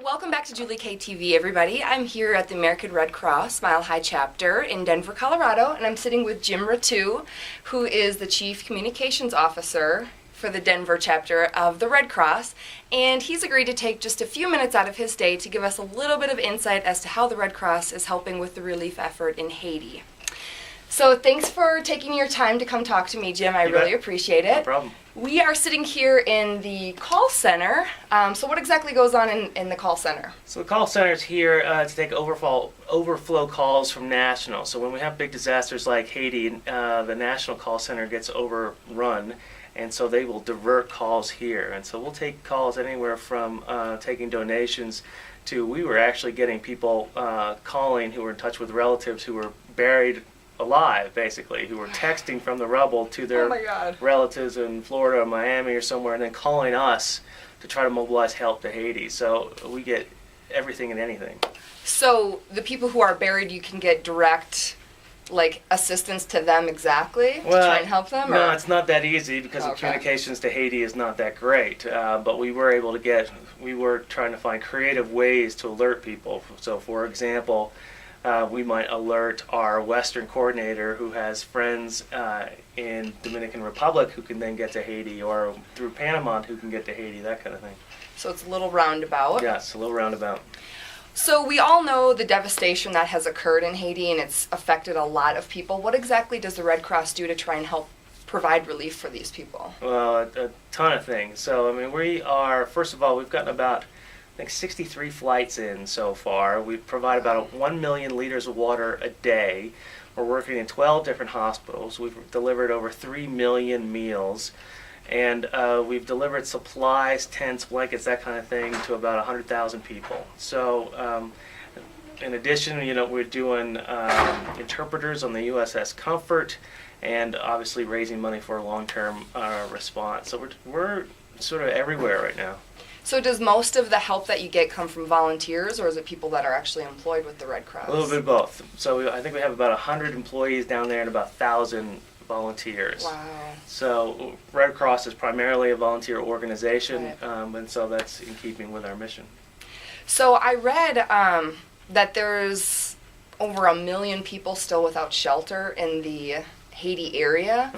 Welcome back to juliektv, everybody. I'm here at the American Red Cross Mile High Chapter in Denver, Colorado, and I'm sitting with Jim Ratu, who is the Chief Communications Officer for the Denver chapter of the Red Cross, and he's agreed to take just a few minutes out of his day to give us a little bit of insight as to how the Red Cross is helping with the relief effort in Haiti. So thanks for taking your time to come talk to me, Jim. I really appreciate it. No problem. We are sitting here in the call center. So what exactly goes on in the call center? So the call center is here to take overflow calls from national. So when we have big disasters like Haiti, the national call center gets overrun, and so they will divert calls here. And so we'll take calls anywhere from taking donations to, we were actually getting people calling who were in touch with relatives who were buried alive, basically, who were texting from the rubble to their relatives in Florida or Miami or somewhere, and then calling us to try to mobilize help to Haiti. So we get everything and anything. So the people who are buried, you can get direct assistance to them exactly to try and help them? No, it's not that easy because the communications to Haiti is not that great. But we were able to we were trying to find creative ways to alert people. So for example, we might alert our Western coordinator who has friends in Dominican Republic who can then get to Haiti, or through Panama who can get to Haiti, that kind of thing. So it's a little roundabout. Yes, a little roundabout. So we all know the devastation that has occurred in Haiti, and it's affected a lot of people. What exactly does the Red Cross do to try and help provide relief for these people? Well, a ton of things. So, I mean, we are, first of all, we've gotten about 63 flights in so far. We provide about 1 million liters of water a day. We're working in 12 different hospitals. We've delivered over 3 million meals. And we've delivered supplies, tents, blankets, that kind of thing to about 100,000 people. So in addition, we're doing interpreters on the USS Comfort, and obviously raising money for a long-term response. So we're sort of everywhere right now. So does most of the help that you get come from volunteers, or is it people that are actually employed with the Red Cross? A little bit of both. So I think we have about 100 employees down there and about 1,000 volunteers. Wow. So Red Cross is primarily a volunteer organization, and so that's in keeping with our mission. So I read that there's over 1 million people still without shelter in the Haiti area.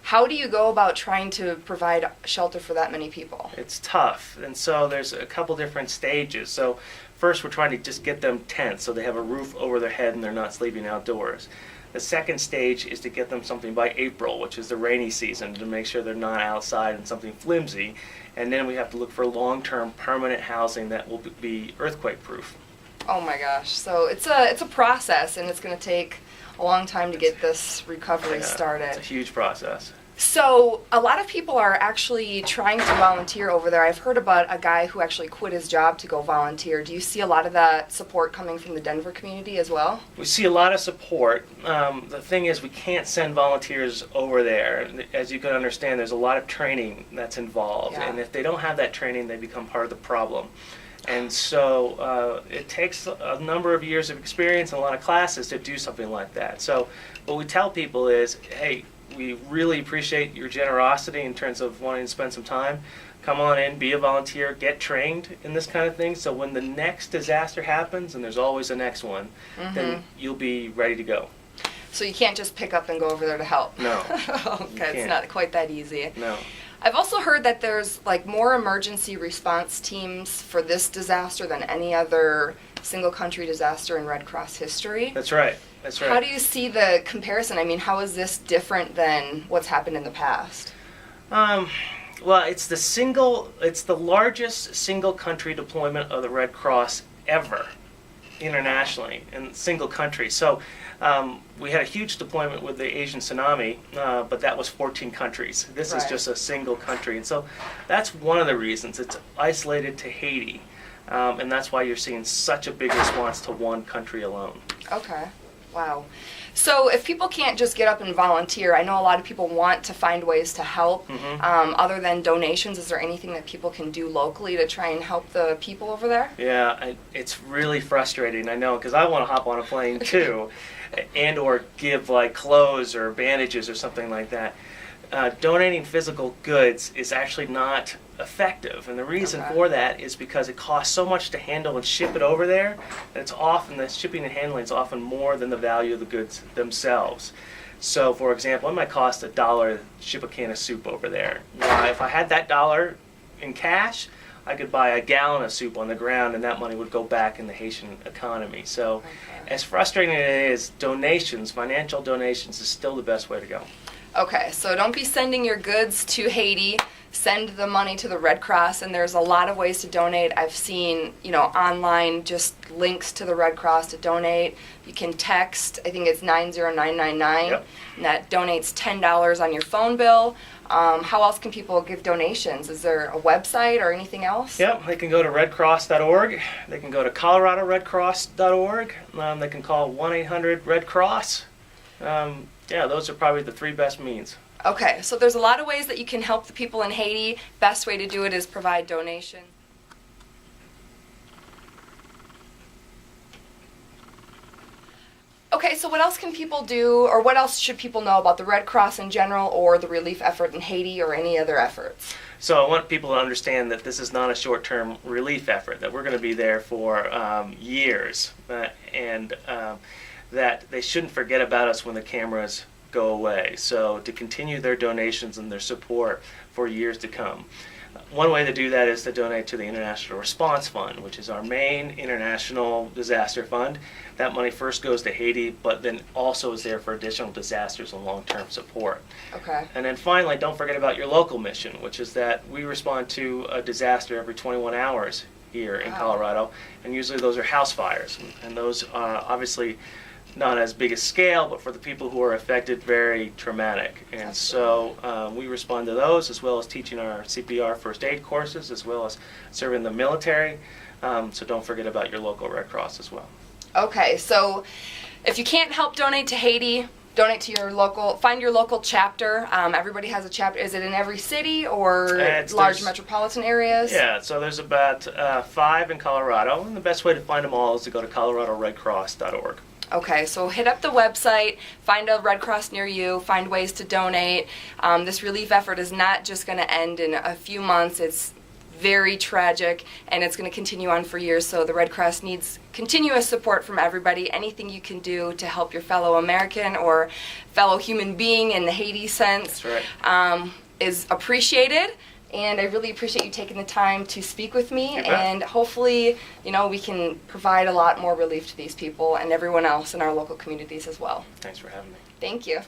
How do you go about trying to provide shelter for that many people? It's tough, and so there's a couple different stages. So first we're trying to just get them tents so they have a roof over their head and they're not sleeping outdoors. The second stage is to get them something by April, which is the rainy season, to make sure they're not outside in something flimsy. And then we have to look for long-term permanent housing that will be earthquake-proof. Oh my gosh, so it's a process, and it's going to take a long time to get this recovery started. It's a huge process. So a lot of people are actually trying to volunteer over there. I've heard about a guy who actually quit his job to go volunteer. Do you see a lot of that support coming from the Denver community as well? We see a lot of support. The thing is, we can't send volunteers over there. As you can understand, there's a lot of training that's involved. And if they don't have that training, they become part of the problem. And so it takes a number of years of experience and a lot of classes to do something like that. So what we tell people is, hey, we really appreciate your generosity in terms of wanting to spend some time. Come on in, be a volunteer, get trained in this kind of thing, so when the next disaster happens, and there's always a next one, then you'll be ready to go. So you can't just pick up and go over there to help? No. Okay, it's not quite that easy. No. I've also heard that there's more emergency response teams for this disaster than any other single country disaster in Red Cross history. That's right. That's right. How do you see the comparison? I mean, how is this different than what's happened in the past? Well, it's the largest single country deployment of the Red Cross ever internationally in single country. So we had a huge deployment with the Asian tsunami, but that was 14 countries. This is just a single country. And so that's one of the reasons it's isolated to Haiti. And that's why you're seeing such a big response to one country alone. Okay. Wow. So if people can't just get up and volunteer, I know a lot of people want to find ways to help. Other than donations, is there anything that people can do locally to try and help the people over there? Yeah, it's really frustrating, I know, because I want to hop on a plane too, and or give clothes or bandages or something like that. donating physical goods is actually not effective, and the reason for that is because it costs so much to handle and ship it over there that it's often, the shipping and handling is often more than the value of the goods themselves. So for example, it might cost $1 to ship a can of soup over there. Now if I had that dollar in cash, I could buy a gallon of soup on the ground, and that money would go back in the Haitian economy. So as frustrating as it is, donations, financial donations, is still the best way to go. Okay, so don't be sending your goods to Haiti. Send the money to the Red Cross, and there's a lot of ways to donate. I've seen, online just links to the Red Cross to donate. You can text, I think it's 90999, and that donates $10 on your phone bill. How else can people give donations? Is there a website or anything else? Yep, they can go to redcross.org. They can go to coloradoredcross.org. They can call 1-800-RED-CROSS. Those are probably the 3 best means. Okay, so there's a lot of ways that you can help the people in Haiti. Best way to do it is provide donations. Okay, so what else can people do, or what else should people know about the Red Cross in general, or the relief effort in Haiti, or any other efforts? So I want people to understand that this is not a short-term relief effort, that we're going to be there for years, and that they shouldn't forget about us when the cameras go away. So to continue their donations and their support for years to come. One way to do that is to donate to the International Response Fund, which is our main international disaster fund. That money first goes to Haiti, but then also is there for additional disasters and long-term support. Okay. And then finally, don't forget about your local mission, which is that we respond to a disaster every 21 hours here in Colorado, and usually those are house fires, and those obviously not as big a scale, but for the people who are affected, very traumatic. And so we respond to those, as well as teaching our CPR first aid courses, as well as serving the military. So don't forget about your local Red Cross as well. Okay, so if you can't help donate to Haiti, donate to your local, find your local chapter. Everybody has a chapter. Is it in every city or large metropolitan areas? Yeah, so there's about 5 in Colorado, and the best way to find them all is to go to coloradoredcross.org. Okay, so hit up the website, find a Red Cross near you, find ways to donate. This relief effort is not just going to end in a few months. It's very tragic, and it's going to continue on for years, so the Red Cross needs continuous support from everybody. Anything you can do to help your fellow American or fellow human being in the Haiti sense is appreciated. And I really appreciate you taking the time to speak with me, and hopefully, we can provide a lot more relief to these people and everyone else in our local communities as well. Thanks for having me. Thank you.